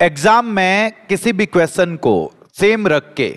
Exam में किसी भी क्वेश्चन को सेम रख के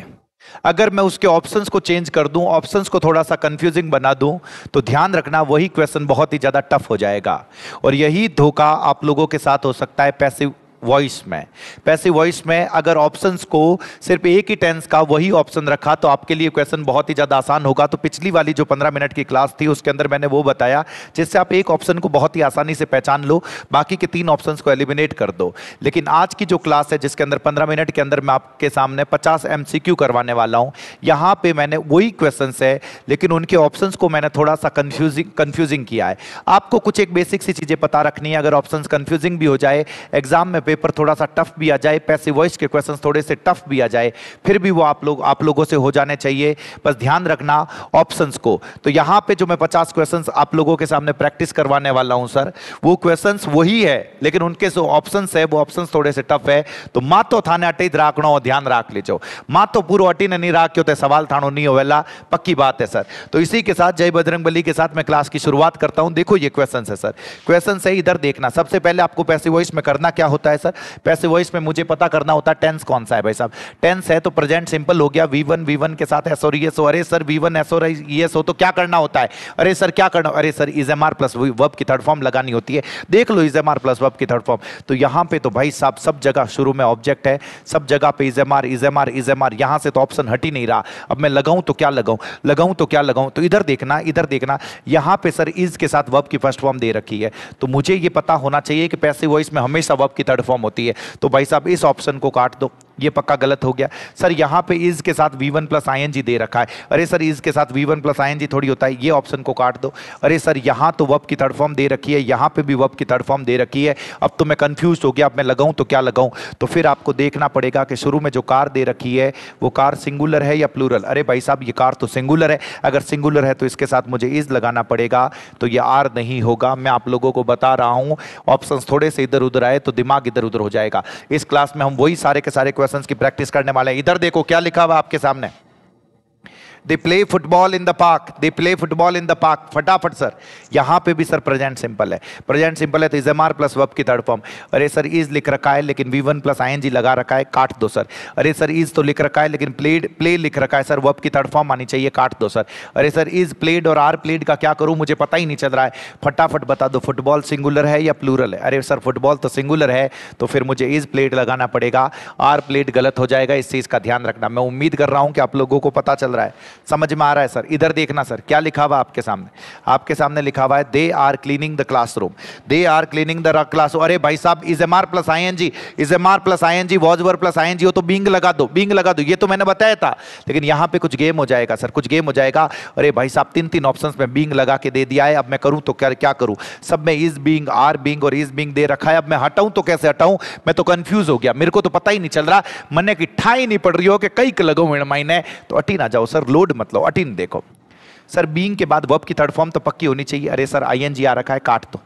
अगर मैं उसके ऑप्शंस को चेंज कर दूं, ऑप्शंस को थोड़ा सा कंफ्यूजिंग बना दूं, तो ध्यान रखना वही क्वेश्चन बहुत ही ज्यादा टफ हो जाएगा। और यही धोखा आप लोगों के साथ हो सकता है पैसिव वॉइस में। पैसिव वॉइस में अगर ऑप्शंस को सिर्फ एक ही टेंस का वही ऑप्शन रखा तो आपके लिए क्वेश्चन बहुत ही ज्यादा आसान होगा। तो पिछली वाली जो 15 मिनट की क्लास थी उसके अंदर मैंने वो बताया जिससे आप एक ऑप्शन को बहुत ही आसानी से पहचान लो, बाकी के 3 ऑप्शंस को एलिमिनेट कर दो। लेकिन आज की जो क्लास है जिसके अंदर 15 मिनट के अंदर मैं आपके सामने 50 MCQ करवाने वाला हूं, यहां पे मैंने वही क्वेश्चंस है लेकिन उनके ऑप्शंस को मैंने थोड़ा सा कंफ्यूजिंग किया है। आपको कुछ एक बेसिक सी चीजें पता रखनी है। अगर ऑप्शंस कंफ्यूजिंग भी हो जाए, एग्जाम में पेपर थोड़ा सा टफ भी आ जाए, पैसिव वॉइस के क्वेश्चंस थोड़े से टफ भी आ जाए, फिर भी वो आप लोगों से हो जाने चाहिए। बस ध्यान रखना ऑप्शंस को। तो यहां पे जो मैं 50 क्वेश्चंस आप लोगों के सामने प्रैक्टिस करवाने वाला हूं सर, वो क्वेश्चंस वही है लेकिन उनके जो ऑप्शंस है वो ऑप्शंस थोड़े से टफ है। तो मातो थाने अटित राखनो और ध्यान राख लीजो। मातो पूरो अटीने नहीं राख्यो तो सवाल थानो नहीं होवेला, पक्की बात है सर। तो इसी के साथ जय बजरंगबली के साथ मैं क्लास की शुरुआत करता हूं। देखो ये क्वेश्चन है सर, क्वेश्चन है इधर देखना। सबसे पहले आपको पैसिव वॉइस में करना क्या होता है सर, पैसिव वॉइस में मुझे पता करना होता है टेंस कौन सा है। भाई साहब टेंस है तो प्रेजेंट सिंपल हो गया, V1 के साथ एस और ईएस हो। अरे सर V1 एस और ईएस हो तो क्या करना होता है, अरे सर क्या करना, अरे sir is am are plus verb की थर्ड फॉर्म लगानी होती है। देख लो is am are plus verb की थर्ड फॉर्म। तो यहां पे तो भाई साहब सब जगह शुरू में ऑब्जेक्ट है, सब जगह पे is am are is am are is am are, यहां से तो ऑप्शन हट ही नहीं रहा। अब मैं लगाऊं तो क्या लगाऊं, लगाऊं तो क्या लगाऊं। तो इधर देखना, इधर देखना, यहां पे सर इज के साथ वर्ब की फर्स्ट फॉर्म दे रखी है। तो मुझे ये पता होना चाहिए कि पैसिव वॉइस में हमेशा वर्ब की थर्ड फॉर्म होती है। तो भाई साहब इस ऑप्शन को काट दो, ये पक्का गलत हो गया। सर यहां पे इज के साथ V1 प्लस ING दे रखा है, अरे सर इज के साथ V1 प्लस ING थोड़ी होता है, ये ऑप्शन को काट दो। अरे सर यहां तो वर्ब की थर्ड फॉर्म दे रखी है, यहां पे भी वर्ब की थर्ड फॉर्म दे रखी है। अब तो मैं कंफ्यूज हो गया, अब मैं लगाऊं तो क्या लगाऊं। तो फिर आपको देखना पड़ेगा कि शुरू में जो कार दे रखी है वो कार सिंगुलर है या प्लूरल। अरे भाई साहब ये कार तो सिंगुलर है, अगर सिंगुलर है तो इसके साथ मुझे इज लगाना पड़ेगा, तो ये आर नहीं होगा। मैं आप लोगों को बता रहा हूं ऑप्शन थोड़े से इधर उधर आए तो दिमाग इधर उधर हो जाएगा। इस क्लास में हम वही सारे के सारे क्वेश्चन की प्रैक्टिस करने वाले हैं। इधर देखो क्या लिखा हुआ आपके सामने, they play football in the park, they play football in the park. फटाफट सर यहां पे भी सर प्रेजेंट सिंपल है, प्रेजेंट सिंपल है तो is am are plus verb की थर्ड फॉर्म। अरे सर इज लिख रखा है लेकिन V1 प्लस ING लगा रखा है, काट दो सर। अरे सर इज तो लिख रखा है लेकिन प्ले लिख रखा है, सर वर्ब की थर्ड फॉर्म आनी चाहिए, काट दो सर। अरे सर इज प्लेड और आर प्लेड का क्या करूं मुझे पता ही नहीं चल रहा है, फटाफट बता दो फुटबॉल सिंगुलर है या प्लूरल है। अरे सर फुटबॉल तो सिंगुलर है तो फिर मुझे इज प्लेड लगाना पड़ेगा, आर प्लेड गलत हो जाएगा। इस चीज का ध्यान रखना। मैं उम्मीद कर रहा हूं कि आप लोगों को पता चल रहा है, समझ में आ रहा है सर। इधर देखना सर क्या लिखा हुआ आपके सामने, आपके सामने लिखा हुआ है they are cleaning the classroom, they are cleaning the class. अरे भाई साहब is am are plus ING, is am are plus ING was verb plus ING हो तो बींग लगा दो, बींग लगा दो, ये तो मैंने बताया था। लेकिन यहां पे कुछ गेम हो जाएगा सर, कुछ गेम हो जाएगा। अरे भाई साहब 3 ऑप्शंस में बींग लगा के दे दिया है, अब मैं करूं तो क्या करूं। सब में इज बींग, आर बींग और इज बींग दे रखा है, अब मैं हटाऊं तो कैसे हटाऊं। मैं तो कंफ्यूज हो गया, मेरे को तो पता ही नहीं चल रहा, मन की ठाई नहीं पड़ रही हो कि कई लगाऊं मैंने। तो अटी ना जाओ सर, लोड मत लो, अटीन देखो सर। बीइंग के बाद वर्ब की थर्ड फॉर्म तो पक्की होनी चाहिए। अरे सर ING आ रखा है, काट दो,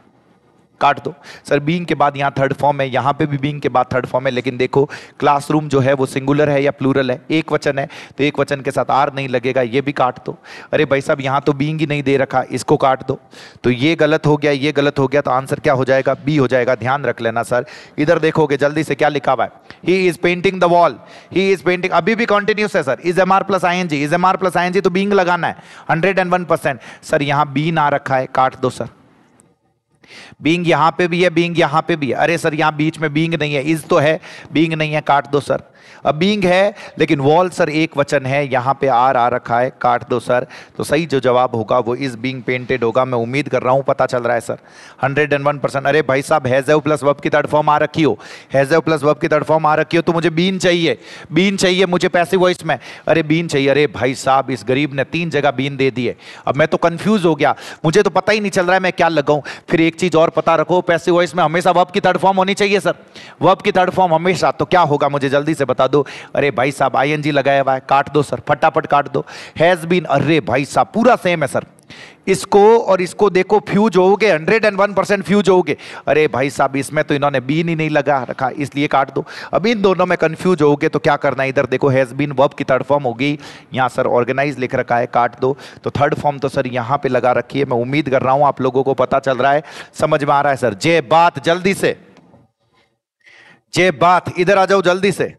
काट दो सर। बीइंग के बाद यहां थर्ड फॉर्म है, यहां पे भी बीइंग के बाद थर्ड फॉर्म है। लेकिन देखो क्लासरूम जो है वो सिंगुलर है या प्लूरल है, एक वचन है तो एक वचन के साथ आर नहीं लगेगा, ये भी काट दो। अरे भाई साहब यहां तो बीइंग ही नहीं दे रखा, इसको काट दो। तो ये गलत हो गया, ये गलत हो गया, तो आंसर क्या हो जाएगा, बी हो जाएगा। ध्यान रख लेना सर। इधर देखोगे जल्दी से क्या लिखा हुआ है, he is painting the wall, he is painting, अभी भी कॉन्टिन्यूस है sir. Is am are plus ING, is am are plus ING तो बीइंग लगाना है 101%। सर यहां बी ना रखा है, काट दो सर। बीइंग यहां पे भी है, बीइंग यहां पे भी है। अरे सर यहां बीच में बीइंग नहीं है, इज तो है, बीइंग नहीं है, काट दो सर। अब बीइंग है लेकिन वॉल सर एक वचन है, यहां पे आर आ रखा है, काट दो सर। तो सही जो जवाब होगा वो इज बीइंग पेंटेड होगा। मैं उम्मीद कर रहा हूं पता चल रहा है सर 101%। अरे भाई साहब हैज़ प्लस वर्ब की थर्ड फॉर्म आ रखी हो, हैज़ प्लस वर्ब की थर्ड फॉर्म आ रखी हो तो मुझे बीन चाहिए, बीन चाहिए मुझे पैसिव वॉइस में। अरे बीन चाहिए। अरे भाई साहब इस गरीब ने 3 जगह बीन दे दिए, अब मैं तो कंफ्यूज हो गया, मुझे तो पता ही नहीं चल रहा है मैं क्या लगाऊं। फिर एक चीज और पता रखो, पैसिव वॉइस में हमेशा वर्ब की थर्ड फॉर्म होनी चाहिए सर, वर्ब की थर्ड फॉर्म हमेशा। तो क्या होगा मुझे जल्दी से बता दो। अरे भाई साहब ING लगाया हुआ है, काट दो सर, फटाफट काट दो। हैज बीन, अरे भाई साहब पूरा सेम है सर, इसको और इसको देखो फ्यूज होगे, 101% फ्यूज होगे। अरे भाई साहब इसमें तो इन्होंने बीन ही नहीं लगा रखा, इसलिए काट दो। अब इन दोनों में कंफ्यूज होगे तो क्या करना है, इधर देखो हैज बीन वर्ब की थर्ड फॉर्म होगी, यहां सर ऑर्गेनाइज लिख रखा है, काट दो। तो थर्ड फॉर्म तो सर यहां पे लगा रखी है। मैं उम्मीद कर रहा हूं आप लोगों को पता चल रहा है, समझ में आ रहा है सर। जे बात जल्दी से, जे बात, इधर आ जाओ जल्दी से।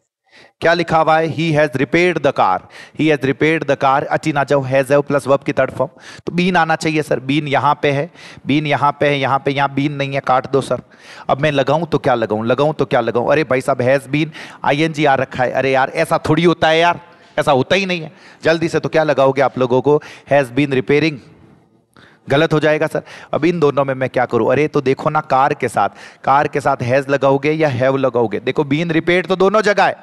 क्या लिखा हुआ है? He has repaired the car, he has repaired the car. अटी ना जाओ, हैज है प्लस वर्ब की थर्ड फॉर्म, तो बीन आना चाहिए सर। बीन यहां पे है, बीन यहां पे है, यहां पे, यहां बीन नहीं है, काट दो सर। अब मैं लगाऊं तो क्या लगाऊं, लगाऊं तो क्या लगाऊं? अरे भाई साहब हैज बीन आईएनजी आ रखा है। अरे यार ऐसा थोड़ी होता है यार, ऐसा होता ही नहीं है। जल्दी से, तो क्या लगाओगे आप लोगों को? हैज बीन रिपेयरिंग, गलत हो जाएगा सर। अब इन दोनों में मैं क्या करूं? अरे तो देखो ना, कार के साथ हैज लगाओगे या हैव लगाओगे? देखो बीन रिपेयर्ड तो दोनों जगह है,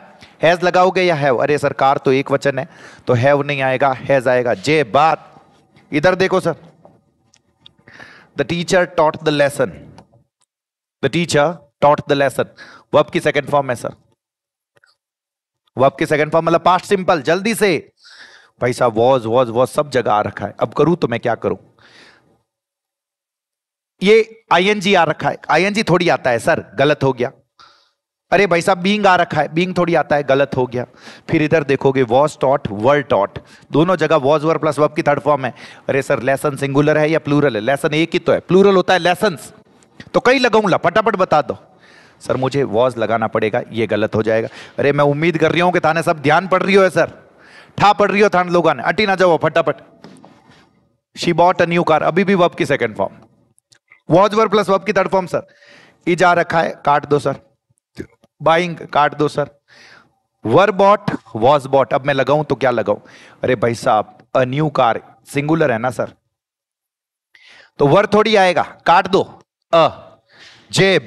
हैज लगाओगे या हैव? अरे सर कार तो एक वचन है, तो हैव नहीं आएगा, हैज आएगा। जे बात, इधर देखो sir. The teacher taught the lesson, the teacher taught the lesson, verb की सेकंड फॉर्म है सर। वर्ब की सेकंड फॉर्म मतलब पास्ट सिंपल। जल्दी से भाई साहब, वॉज सब जगह आ रखा है। अब करूं तो मैं क्या करूं? ये आईएनजी आ रखा है, आईएनजी थोड़ी आता है सर, गलत हो गया। अरे भाई साहब बीइंग आ रखा है, बीइंग थोड़ी आता है, गलत हो गया। फिर इधर देखोगे वॉज टॉट, वर टॉट, दोनों जगह वॉज वर प्लस वर्ब की थर्ड फॉर्म है। अरे सर लेसन सिंगुलर है या प्लूरल है? लेसन एक ही तो है, प्लूरल होता है लेसन्स। तो कई लगाऊंगा, फटाफट बता दो। सर मुझे वॉज लगाना पड़ेगा, ये गलत हो जाएगा। अरे मैं उम्मीद कर रही हूं कि थाने सब ध्यान पड़ रही हो है सर, ठा पड़ रही हो थाने लोगों ने, अटी ना जाओ फटाफट। She bought a new car, अभी भी वर्ब की second form, was were plus verb की थर्ड फॉर्म सर। इज आ रखा है, काट दो सर। बाइंग, काट दो sir. Were bought, was bought, अब मैं लगाऊं तो क्या लगाऊं? अरे भाई साहब अ न्यू कार सिंगुलर है ना सर, तो वर थोड़ी आएगा, काट दो। अ, जे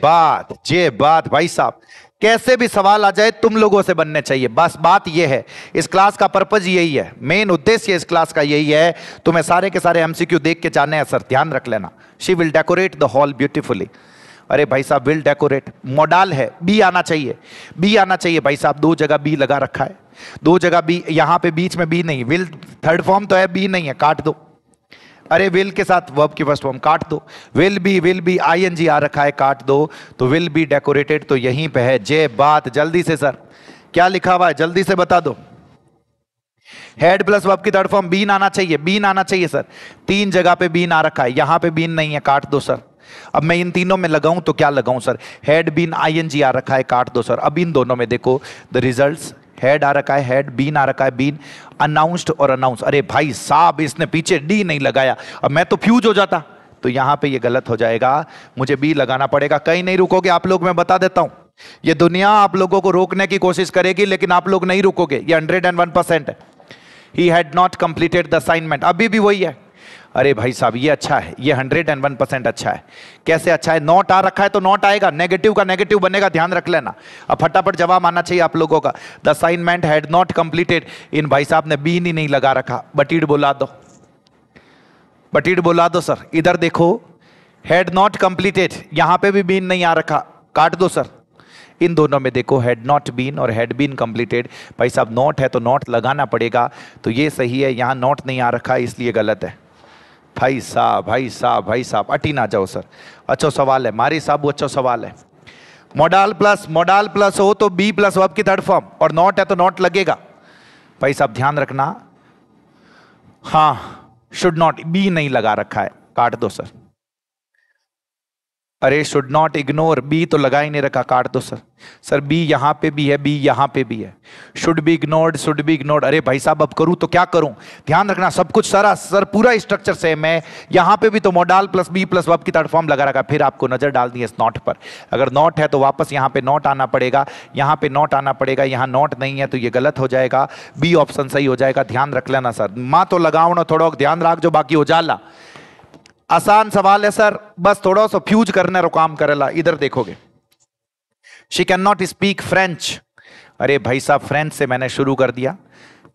बात भाई साहब, कैसे भी सवाल आ जाए तुम लोगों से बनने चाहिए, बस बात यह है। इस क्लास का पर्पज यही है, मेन उद्देश्य इस क्लास का यही है। तुम्हें सारे के सारे एमसीक्यू देख के जाने हैं सर, ध्यान रख लेना। She will decorate the hall beautifully. अरे भाई साहब विल डेकोरेट मॉडल है, बी आना चाहिए, बी आना चाहिए भाई साहब। दो जगह बी लगा रखा है, दो जगह बी, यहां पे बीच में बी नहीं, विल थर्ड फॉर्म तो है, बी नहीं है, काट दो। अरे विल के साथ वर्ब की फर्स्ट फॉर्म, काट दो। विल बी आईएनजी आ रखा है, काट दो। तो विल बी डेकोरेटेड तो यहीं पे है। जे बात, जल्दी से सर क्या लिखा हुआ है, जल्दी से बता दो। हेड प्लस वर्ब की थर्ड फॉर्म, बीन आना चाहिए, बीन आना चाहिए सर। तीन जगह पे बीन आ रखा है, यहां पे बीन नहीं है, काट दो सर। अब मैं इन तीनों में लगाऊं तो क्या लगाऊं सर? हेड बीन आईएनजी आ रखा है, काट दो सर। अब इन दोनों में देखो द रिजल्ट्स, हेड आ रखा है, हेड, बीन आ रखा है, बीन, अनाउंस्ड और अनाउंस। अरे भाई साहब इसने पीछे डी नहीं लगाया, अब मैं तो फ्यूज हो जाता। तो यहां पे ये गलत हो जाएगा, मुझे बी लगाना पड़ेगा। कहीं नहीं रुकोगे आप लोग, मैं बता देता हूं। ये दुनिया आप लोगों को रोकने की कोशिश करेगी, लेकिन आप लोग नहीं रुकोगे, ये 101% है। He had not completed the assignment, अभी भी वही है। अरे भाई साहब ये अच्छा है, ये 101% अच्छा है। कैसे अच्छा है? नॉट आ रखा है तो नॉट आएगा, नेगेटिव का नेगेटिव बनेगा, ध्यान रख लेना। अब फटाफट जवाब आना चाहिए आप लोगों का। The assignment had not completed, इन भाई साहब ने बीन ही नहीं लगा रखा, बटीड बोला दो, बटीड बोला दो सर। इधर देखो हैड नॉट कंप्लीटेड, यहां पे भी बीन नहीं आ रखा, काट दो सर। इन दोनों में देखो हैड नॉट बीन और हैड बीन कंप्लीटेड, भाई साहब नॉट है तो नॉट लगाना पड़ेगा, तो ये सही है। यहां नॉट नहीं आ रखा इसलिए गलत है। भाई साहब भाई साहब भाई साहब, अटी ना जाओ सर, अच्छा सवाल है मारी साहब, वो अच्छा सवाल है। मॉडल प्लस हो तो बी प्लस वर्ब की थर्ड फॉर्म, और नॉट है तो नॉट लगेगा। भाई साहब ध्यान रखना, हाँ शुड नॉट, बी नहीं लगा रखा है, काट दो सर। अरे शुड नॉट इग्नोर, बी तो लगा ही नहीं रखा, काट दो सर। सर बी यहां पे भी है, बी यहां पे भी है। Should be ignored, should be ignored. अरे भाई साहब अब करूं तो क्या करूं? ध्यान रखना सब कुछ सारा सर पूरा स्ट्रक्चर सेम है। यहां पे भी तो modal plus be plus verb की थर्ड फॉर्म लगा रखा, फिर आपको नजर डालनी है इस नॉट पर। अगर नॉट है तो वापस यहां पे नॉट आना पड़ेगा, यहां पे नॉट आना पड़ेगा, यहां नॉट नहीं है तो ये गलत हो जाएगा, बी ऑप्शन सही हो जाएगा। ध्यान रख लेना सर, मां तो लगाओ ना, थोड़ा ध्यान रख जो बाकी हो जाला। आसान सवाल है सर, बस थोड़ा सा फ्यूज करने रो काम करेला। इधर देखोगे she can not speak French. अरे भाई साहब फ्रेंच से मैंने शुरू कर दिया,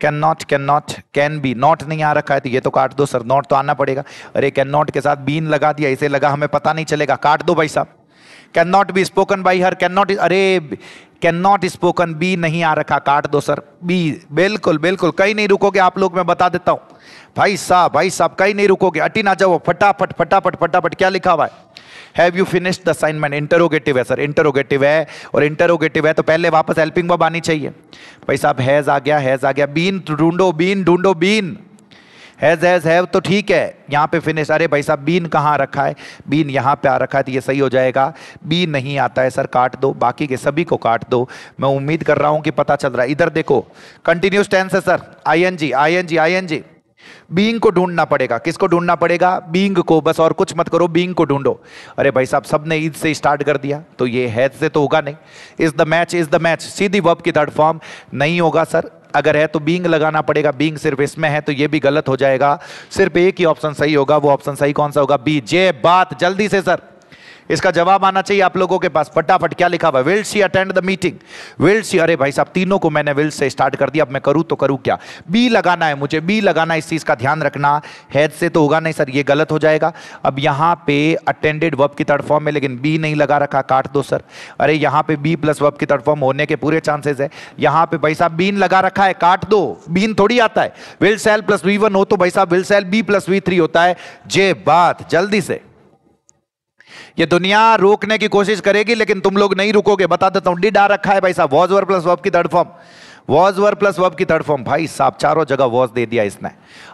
can not, can be, not नहीं आ रखा है तो ये तो काट दो सर, नॉट तो आना पड़ेगा। अरे कैन नॉट के साथ बीन लगा दिया, इसे लगा हमें पता नहीं चलेगा, काट दो भाई साहब। Can not be spoken by her, can not, अरे कैन नॉट स्पोकन, बी नहीं आ रखा, काट दो सर। बी बिल्कुल बिल्कुल, कहीं नहीं रुकोगे आप लोग, मैं बता देता हूं भाई साहब कहीं नहीं रुकोगे, अटी ना जाओ, फटाफट फटाफट फटाफट। क्या लिखा हुआ है? Have you finished the assignment, interrogative है सर, इंटरोगेटिव है, और इंटरोगेटिव है तो पहले वापस हेल्पिंग वर्ब आनी चाहिए। भाई साहब हैज आ गया, बीन ढूंढो, बीन ढूंढो, बीन हैज हैव तो ठीक है, यहां पे फिनिश। अरे भाई साहब बीन कहां रखा है, बीन यहां पे आ रखा है, तो ये सही हो जाएगा। बी नहीं आता है सर, काट दो, बाकी के सभी को काट दो। मैं उम्मीद कर रहा हूं कि पता चल रहा है। इधर देखो कंटिन्यूस टेंस है sir, I N G I N G I N G. Being को ढूंढना पड़ेगा, किसको ढूंढना पड़ेगा, बीइंग को, बस और कुछ मत करो, बीइंग को ढूंढो। अरे भाई साहब सबने ईद से स्टार्ट कर दिया, तो ये हैज से तो होगा नहीं। Is the match, is the match Sidhi verb की थर्ड फॉर्म नहीं होगा सर। अगर है तो बीइंग लगाना पड़ेगा, बीइंग सिर्फ इसमें है तो ये भी गलत हो जाएगा। सिर्फ एक ही ऑप्शन सही होगा, वो ऑप्शन सही कौन सा होगा, बी, जे बात। जल्दी से सर इसका जवाब आना चाहिए आप लोगों के पास, फटाफट। क्या लिखा हुआ, will she attend the meeting, will she. अरे भाई साहब तीनों को मैंने विल से स्टार्ट कर दिया, अब मैं करूं तो करूं क्या, बी लगाना है मुझे, बी लगाना, इस चीज का ध्यान रखना। हैज से तो होगा नहीं सर, ये गलत हो जाएगा। अब यहां पे अटेंडेड वर्ब की थर्ड फॉर्म है, लेकिन बी नहीं लगा रखा, काट दो सर। अरे यहां पे बी प्लस वर्ब की थर्ड फॉर्म होने के पूरे चांसेस है। यहां पे भाई साहब बीन लगा रखा है, काट दो, बीन थोड़ी आता है। विल सेल प्लस वी1 हो तो भाई साहब will sell B plus V3 होता है, जे बात। जल्दी से, ये दुनिया रोकने की कोशिश करेगी लेकिन तुम लोग नहीं रुकोगे, बता देता हूं। डिड आ रखा है भाई साहब, वॉज वर्ब प्लस वर्ब की third form, was verb plus verb की थर्ड फॉर्म। भाई साहब चारों जगह वॉज दे दिया इसने।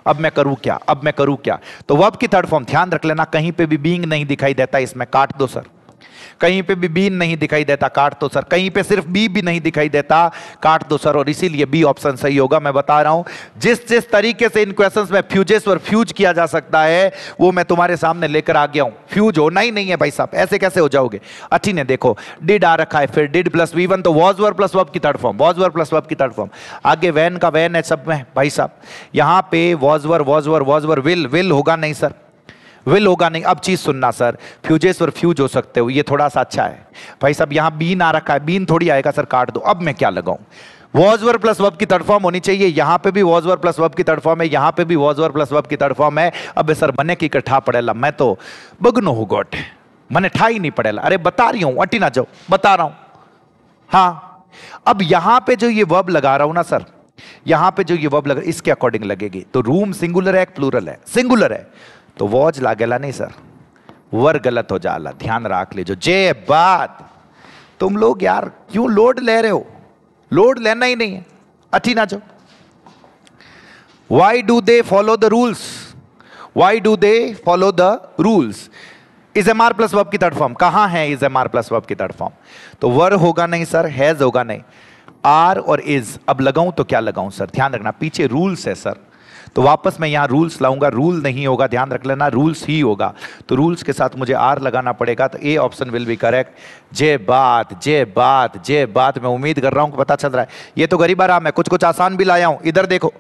अब मैं करूं क्या, अब मैं करूं क्या। तो वर्ब की थर्ड फॉर्म ध्यान रख लेना, कहीं पे भी बीइंग नहीं दिखाई देता इसमें, काट दो सर। कहीं पे भी बीन नहीं दिखाई देता, काट दो सर। कहीं पे सिर्फ बी भी नहीं दिखाई देता, काट दो सर। और इसीलिए बी ऑप्शन सही होगा। मैं बता रहा हूं जिस जिस तरीके से इन क्वेश्चंस में फ्यूजेस और फ्यूज किया जा सकता है वो मैं तुम्हारे सामने लेकर आ गया हूं। फ्यूज होना ही नहीं है भाई साहब, ऐसे कैसे हो जाओगे। अच्छी ने देखो डिड आ रखा है, फिर डिड प्लस वी1 तो वॉज वर्ब प्लस वर्ब की third form, was verb plus verb की थर्ड फॉर्म। आगे वैन का वैन है सब में भाई साहब। यहां पे was verb was verb was verb, will will होगा नहीं सर, विल होगा नहीं। अब चीज सुनना सर, फ्यूजेस और फ्यूज हो सकते हो, ये थोड़ा सा अच्छा है भाई साहब। यहां बीन आ रखा है, बीन थोड़ी आएगा सर, काट दो। अब मैं क्या लगाऊं, वॉज वर्ब प्लस वर्ब की थर्ड फॉर्म होनी चाहिए। यहां पे भी वॉज वर्ब प्लस वर्ब की थर्ड फॉर्म है, यहां पे भी वॉज वर्ब प्लस वर्ब की थर्ड फॉर्म है। अब सर बने की इकट्ठा पड़ेला, मैं तो बगनो हो गोट, मैंने ठा ही नहीं पड़ेला। अरे बता रही हूं, अटी ना जाओ, बता रहा हूं। हाँ अब यहां पे जो ये वर्ब लगा रहा हूं ना सर, यहां पे जो ये वर्ब लगा इसके अकॉर्डिंग लगेगी। तो रूम सिंगुलर है, प्लूरल है, सिंगुलर है तो वॉज लागेला नहीं सर, वर गलत हो जाला, ध्यान रख लीजिए। जे बात, तुम लोग यार क्यों लोड ले रहे हो, लोड लेना ही नहीं है, अच्छी ना जाओ। Why do they follow the rules, why do they follow the rules. Is am are plus verb की थर्ड फॉर्म कहां है, is am are plus verb की थर्ड फॉर्म। तो वर होगा नहीं सर, हैज होगा नहीं, आर और इज। अब लगाऊं तो क्या लगाऊं सर, ध्यान रखना पीछे रूल्स है सर, तो वापस मैं यहां रूल्स लाऊंगा, रूल नहीं होगा, ध्यान रख लेना, रूल्स ही होगा। तो रूल्स के साथ मुझे आर लगाना पड़ेगा, तो A option will be correct. जे बात जे बात जे बात। मैं उम्मीद कर रहा हूं कि पता चल रहा है। ये तो गरीब आराम है, कुछ कुछ आसान भी लाया हूं। इधर देखो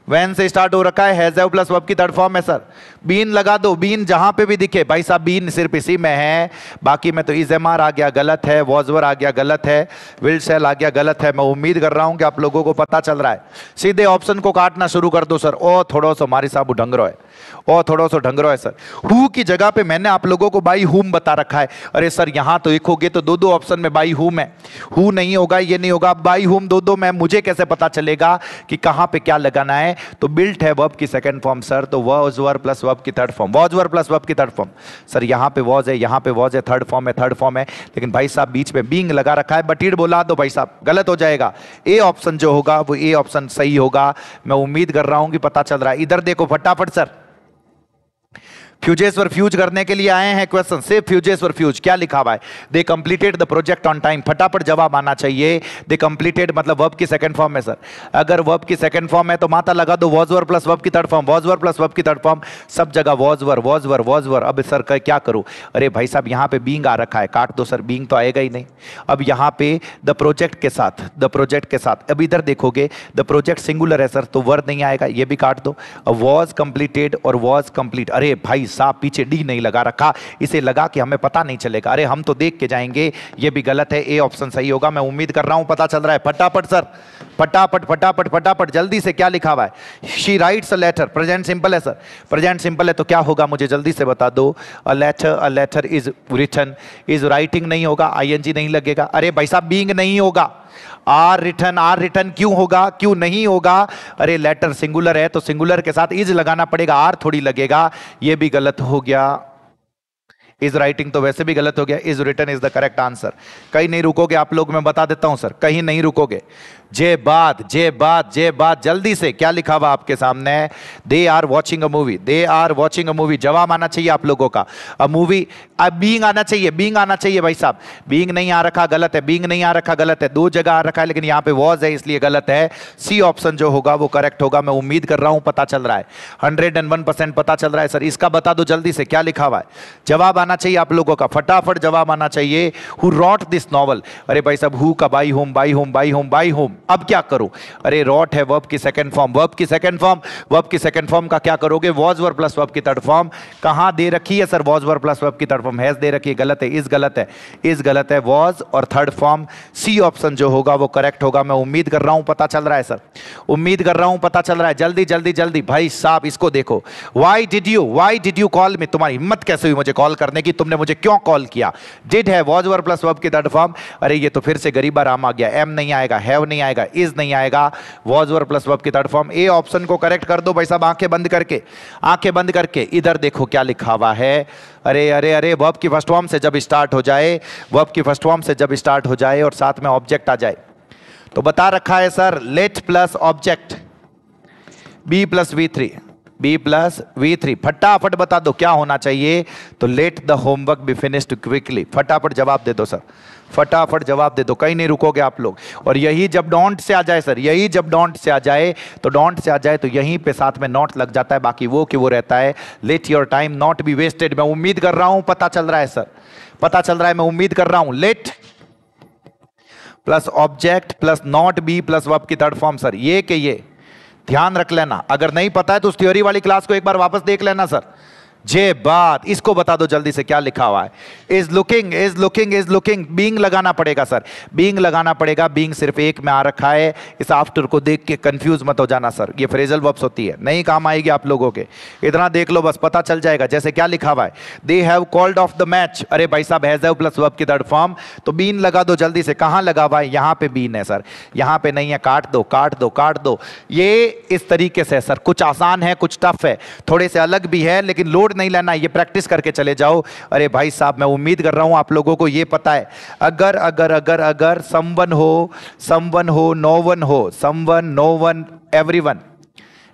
वैन से स्टार्ट हो रखा है, हैज हैव प्लस वर्ब की थर्ड फॉर्म है सर। बीन लगा दो, बीन जहां पे भी दिखे भाई साहब, बीन सिर्फ इसी में है, बाकी में तो इज एम आर आ गया गलत है, वॉजवर आ गया गलत है, विल सेल आ गया गलत है। मैं उम्मीद कर रहा हूं कि आप लोगों को पता चल रहा है। सीधे ऑप्शन को काटना शुरू कर दो सर। ओ थोड़ा सा हमारी साहब ढंगरो है, ओ थोड़ा सा ढंगरो है सर। हु की जगह पे मैंने आप लोगों को बाई हुम बता रखा है। अरे सर यहां तो लिखोगे तो दो दो ऑप्शन में बाई हुम है, हु नहीं होगा, ये नहीं होगा, बाई हुम दो दो में, मुझे कैसे पता चलेगा कि कहां पे क्या लगाना है। तो बिल्ट है वर्ब की सेकंड फॉर्म सर, तो वॉज वर प्लस वर्ब की third form, was were plus verb की थर्ड फॉर्म सर। यहां पे वॉज है, यहां पे वॉज है, थर्ड फॉर्म है, थर्ड फॉर्म है, लेकिन भाई साहब बीच में बीइंग लगा रखा है, बटीड बोला दो भाई साहब, गलत हो जाएगा। ए ऑप्शन जो होगा वो ए ऑप्शन सही होगा। मैं उम्मीद कर रहा हूं कि पता चल रहा है। इधर देखो फटाफट सर, फ्यूजेस और फ्यूज करने के लिए आए हैं क्वेश्चन से। फ्यूजेस और फ्यूज क्या लिखा हुआ है, दे completed the project on time. फटाफट जवाब आना चाहिए। दे कंप्लीटेड मतलब वर्ब की सेकंड फॉर्म है सर। अगर वर्ब की सेकंड फॉर्म है तो माता लगा दो, वॉज वर प्लस वर्ब की third form, was were plus verb की थर्ड फॉर्म, सब जगह was were was were was were. अब सर क्या करूं, अरे भाई साहब यहां पे बीइंग आ रखा है, काट दो सर, बीइंग तो आएगा ही नहीं। अब यहां पे द प्रोजेक्ट के साथ, द प्रोजेक्ट के साथ, अब इधर देखोगे द प्रोजेक्ट सिंगुलर है सर, तो वर्ब नहीं आएगा, ये भी काट दो। अब वॉज कंप्लीटेड और वॉज कंप्लीट, अरे भाई साहब पीछे डी नहीं लगा रखा, इसे लगा कि हमें पता नहीं चलेगा, अरे हम तो देख के जाएंगे, ये भी गलत है। ए ऑप्शन सही होगा। मैं उम्मीद कर रहा हूं पता चल रहा है। फटाफट सर, फटाफट फटाफट फटाफट जल्दी से, क्या लिखा हुआ है, she writes a letter. Present simple है सर, प्रेजेंट सिंपल है तो क्या होगा मुझे जल्दी से बता दो। A letter is written, is writing नहीं होगा, आईएनजी नहीं लगेगा। अरे भाई साहब बीइंग नहीं होगा, आर रिटन क्यों होगा, क्यों नहीं होगा। अरे लेटर सिंगुलर है तो सिंगुलर के साथ इज लगाना पड़ेगा, आर थोड़ी लगेगा, ये भी गलत हो गया। इज राइटिंग तो वैसे भी गलत हो गया, is written is the correct answer. कहीं नहीं रुकोगे आप लोग, मैं बता देता हूं सर, कहीं नहीं रुकोगे। जे बात जे बात जे बात, जल्दी से क्या लिखा हुआ आपके सामने? They are watching a movie, they are watching a movie. जवाब आना चाहिए आप लोगों का। अ मूवी, अब बीइंग आना चाहिए, बीइंग आना चाहिए भाई साहब। बीइंग नहीं आ रखा, गलत है। बीइंग नहीं आ रखा, गलत है। दो जगह आ रखा है, लेकिन यहां पे वॉज है, इसलिए गलत है। सी ऑप्शन जो होगा वो करेक्ट होगा। मैं उम्मीद कर रहा हूं पता चल रहा है, 101% पता चल रहा है सर। इसका बता दो जल्दी से, क्या लिखा हुआ है? जवाब आना चाहिए आप लोगों का, फटाफट जवाब आना चाहिए। Who rot this novel? अरे भाई साहब, हु का by home, by home, by home, by home. अब क्या करूं? अरे रॉट है वर्ब की सेकंड फॉर्म, वर्ब की सेकंड फॉर्म, वर्ब की सेकंड फॉर्म का क्या करोगे? वॉज वर्ब प्लस वर्ब की थर्ड फॉर्म। कहां दे रखी है sir was verb plus verb की थर्ड फॉर्म? हैज दे रखी है, गलत है। इस गलत है, इस गलत है। वॉज और थर्ड फॉर्म, सी ऑप्शन जो होगा वो करेक्ट होगा। मैं उम्मीद कर रहा हूं पता चल रहा है सर, उम्मीद कर रहा हूं पता चल रहा है। जल्दी जल्दी जल्दी भाई साहब, इसको देखो। वाई डिड यू कॉल मी? तुम्हारी हिम्मत कैसे हुई मुझे कॉल करने की? तुमने मुझे क्यों कॉल किया? डिड है वॉज वर्ब प्लस वर्ब की थर्ड फॉर्म। अरे ये तो फिर से गरीबा राम आ गया। एम नहीं आएगा, हैव नहीं आएगा, इज नहीं आएगा, वॉज वर्ब प्लस वर्ब की थर्ड फॉर्म। ए ऑप्शन को करेक्ट कर दो भाई साहब, आंखें बंद करके, आंखें बंद करके। इधर देखो क्या लिखा हुआ है। अरे अरे अरे, वर्ब की फर्स्ट फॉर्म से जब स्टार्ट हो जाए, वर्ब की फर्स्ट फॉर्म से जब स्टार्ट हो जाए और साथ में ऑब्जेक्ट आ जाए, तो बता रखा है sir let plus object, B plus V3, B plus V3। फटाफट बता दो क्या होना चाहिए? तो let the homework be finished quickly. फटाफट जवाब दे दो सर, फटाफट जवाब दे दो, कहीं नहीं रुकोगे आप लोग। और यही जब डोंट से आ जाए सर, यही जब डोंट से आ जाए, तो डोंट से आ जाए तो यहीं पे साथ में नॉट लग जाता है, बाकी वो कि वो रहता है। Let your time not be wasted. मैं उम्मीद कर रहा हूं पता चल रहा है सर, पता चल रहा है, मैं उम्मीद कर रहा हूं। Late plus object plus not be plus verb की थर्ड फॉर्म सर, ये कि ये ध्यान रख लेना। अगर नहीं पता है तो उस थ्योरी वाली क्लास को एक बार वापस देख लेना सर। जे बात, इसको बता दो जल्दी से क्या लिखा हुआ है? Is looking, is looking, is looking. Being लगाना पड़ेगा सर, बीइंग लगाना पड़ेगा। बीइंग सिर्फ एक में आ रखा है, इस आफ्टर को देख के कंफ्यूज मत हो जाना सर। ये फ्रेजल वर्ब्स होती है, नहीं काम आएगी आप लोगों के। इतना देख लो बस, पता चल जाएगा। जैसे क्या लिखा हुआ है? They have called off the match. अरे भाई साहब, हैज हैव प्लस वर्ब की थर्ड फॉर्म, तो बीन लगा दो जल्दी से। कहां लगा हुआ है? यहां पे बीन है सर, यहां पे नहीं है। काट दो, काट दो, काट दो। ये इस तरीके से सर, कुछ आसान है, कुछ टफ है, थोड़े से अलग भी है, लेकिन लोड नहीं लेना, ये प्रैक्टिस करके चले जाओ। अरे भाई साहब, मैं उम्मीद कर रहा हूं आप लोगों को ये पता है। अगर अगर अगर अगर समवन हो, नो वन हो, समवन, नो वन, एवरीवन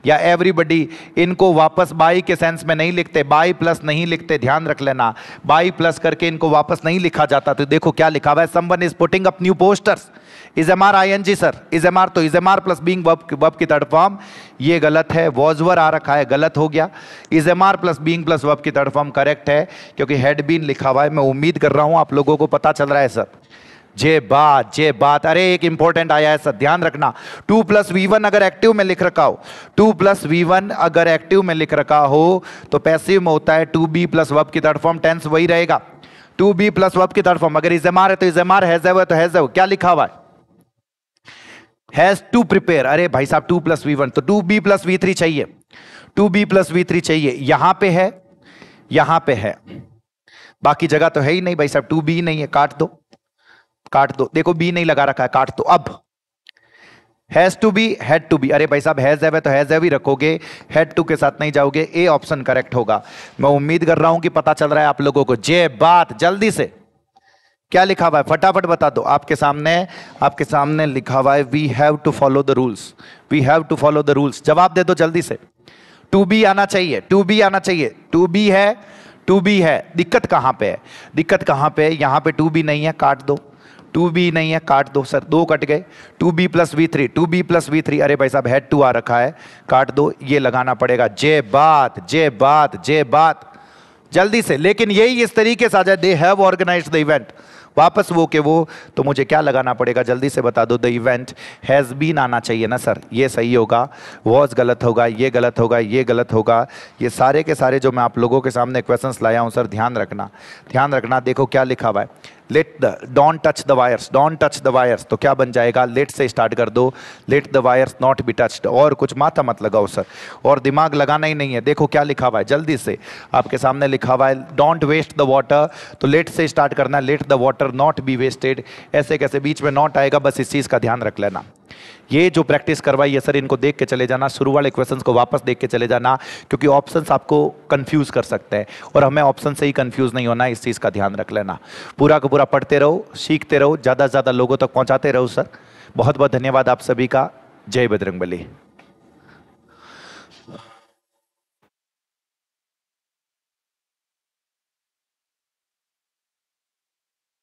या एवरीबडी, इनको वापस बाई के सेंस में नहीं लिखते, बाई प्लस नहीं लिखते, ध्यान रख लेना। बाई प्लस करके इनको वापस नहीं लिखा जाता। तो देखो क्या लिखा हुआ है? Someone is putting up new posters. Is am are ING sir, is am are, तो is am are plus being verb की थर्ड फॉर्म, ये गलत है। वॉजवर आ रखा है, गलत हो गया। Is am are plus being plus verb की थर्ड फॉर्म करेक्ट है, क्योंकि हैड बीन लिखा हुआ है। मैं उम्मीद कर रहा हूं आप लोगों को पता चल रहा है सर। जे बात, जे बात। अरे एक इंपॉर्टेंट आया है सर, ध्यान रखना। 2 + V1 अगर एक्टिव में लिख रखा हो, 2 + V1 अगर एक्टिव में लिख रखा हो, तो पैसिव में होता है 2B प्लस वर्ब की थर्ड फॉर्म, टेंस वही रहेगा। 2B प्लस वर्ब की थर्ड फॉर्म। अगर इज एम आर है तो is am are, has have है तो हैज हैव। क्या लिखा हुआ है? Has to prepare. अरे भाई साहब, 2 + V1, तो 2B प्लस V3 चाहिए, 2B प्लस V3 चाहिए। यहां पे है, यहां पे है, बाकी जगह तो है ही नहीं भाई साहब। 2B नहीं है, काट दो, काट दो। देखो बी नहीं लगा रखा है, काट दो। अब has to be, had to be. अरे भाई साहब, हैज हैव है तो हैज हैव ही रखोगे, हैड टू के साथ नहीं जाओगे। ए ऑप्शन करेक्ट होगा। मैं उम्मीद कर रहा हूं कि पता चल रहा है आप लोगों को। जे बात, जल्दी से क्या लिखा हुआ है? फटाफट बता दो। आपके सामने लिखा हुआ है we have to follow the rules, we have to follow the rules. जवाब दे दो जल्दी से। 2B आना चाहिए, 2B आना चाहिए। 2B है, 2B है। दिक्कत कहां पे है? दिक्कत कहां पे है? यहां पे 2B नहीं है, काट दो। 2B नहीं है, काट दो सर, 2 कट गए। 2B plus V3, 2B plus V3। अरे भाई साहब, हैड टू आ रखा है, काट दो। ये लगाना पड़ेगा। जे बात, जे बात, जे बात, जल्दी से। लेकिन यही इस तरीके से आ जाए, they have organised the event, वापस वो के वो, तो मुझे क्या लगाना पड़ेगा? जल्दी से बता दो। द इवेंट हैज़ बीन आना चाहिए ना सर, ये सही होगा। वॉज गलत होगा, ये गलत होगा, ये गलत होगा। ये सारे के सारे जो मैं आप लोगों के सामने क्वेश्चंस लाया हूं सर, ध्यान रखना, ध्यान रखना। देखो क्या लिखा हुआ है? Let the, don't touch the wires, don't touch the wires, तो क्या बन जाएगा? लेट से स्टार्ट कर दो। Let the wires not be touched. और कुछ माथा मत लगाओ सर, और दिमाग लगाना ही नहीं है। देखो क्या लिखा हुआ है, जल्दी से आपके सामने लिखा हुआ है डोंट वेस्ट द वाटर, तो लेट से स्टार्ट करना। Let the water not be wasted. ऐसे कैसे बीच में नॉट आएगा? बस इस चीज का ध्यान रख लेना। ये जो प्रैक्टिस करवाई है सर, इनको देख के चले जाना, शुरू वाले क्वेश्चंस को वापस देख के चले जाना, क्योंकि ऑप्शंस आपको कंफ्यूज कर सकते हैं और हमें ऑप्शन से ही कंफ्यूज नहीं होना, इस चीज का ध्यान रख लेना। पूरा का पूरा पढ़ते रहो, सीखते रहो, ज्यादा से ज्यादा लोगों तक पहुंचाते रहो सर। बहुत बहुत धन्यवाद आप सभी का। जय बजरंगबली।